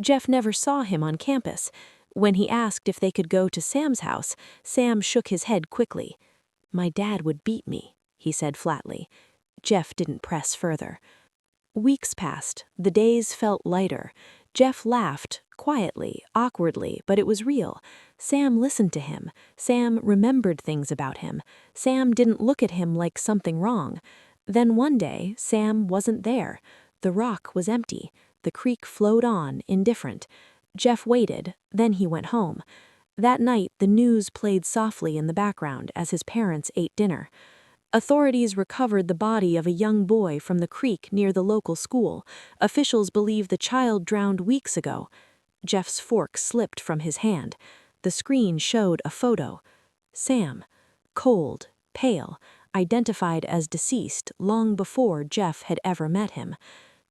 Jeff never saw him on campus. When he asked if they could go to Sam's house, Sam shook his head quickly. "My dad would beat me," he said flatly. Jeff didn't press further. Weeks passed. The days felt lighter. Jeff laughed, quietly, awkwardly, but it was real. Sam listened to him. Sam remembered things about him. Sam didn't look at him like something wrong. Then one day, Sam wasn't there. The rock was empty. The creek flowed on, indifferent. Jeff waited, then he went home. That night, the news played softly in the background as his parents ate dinner. Authorities recovered the body of a young boy from the creek near the local school. Officials believe the child drowned weeks ago. Jeff's fork slipped from his hand. The screen showed a photo. Sam, cold, pale, identified as deceased long before Jeff had ever met him.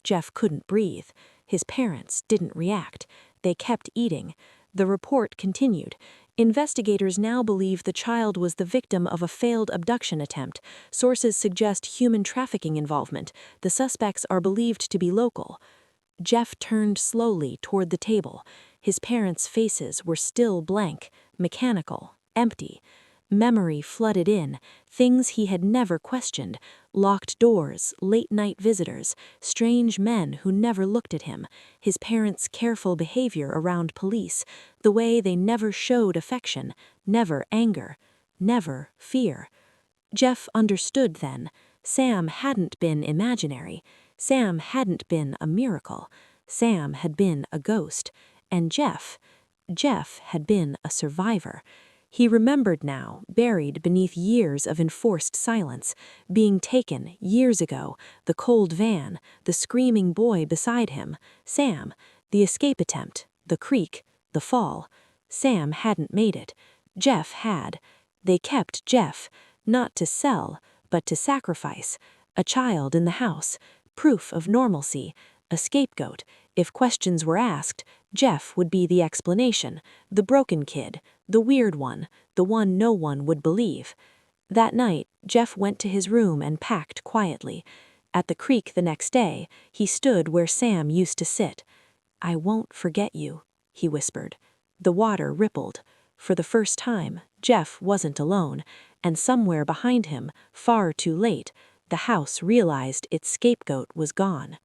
Jeff couldn't breathe. His parents didn't react. They kept eating. The report continued. Investigators now believe the child was the victim of a failed abduction attempt. Sources suggest human trafficking involvement. The suspects are believed to be local. Jeff turned slowly toward the table. His parents' faces were still blank, mechanical, empty. Memory flooded in, things he had never questioned, locked doors, late-night visitors, strange men who never looked at him, his parents' careful behavior around police, the way they never showed affection, never anger, never fear. Jeff understood then. Sam hadn't been imaginary. Sam hadn't been a miracle. Sam had been a ghost. And Jeff had been a survivor. He remembered now, buried beneath years of enforced silence, being taken years ago, the cold van, the screaming boy beside him, Sam, the escape attempt, the creek, the fall. Sam hadn't made it. Jeff had. They kept Jeff, not to sell, but to sacrifice. A child in the house, proof of normalcy, a scapegoat. If questions were asked, Jeff would be the explanation, the broken kid, the weird one, the one no one would believe. That night, Jeff went to his room and packed quietly. At the creek the next day, he stood where Sam used to sit. "I won't forget you," he whispered. The water rippled. For the first time, Jeff wasn't alone, and somewhere behind him, far too late, the house realized its scapegoat was gone.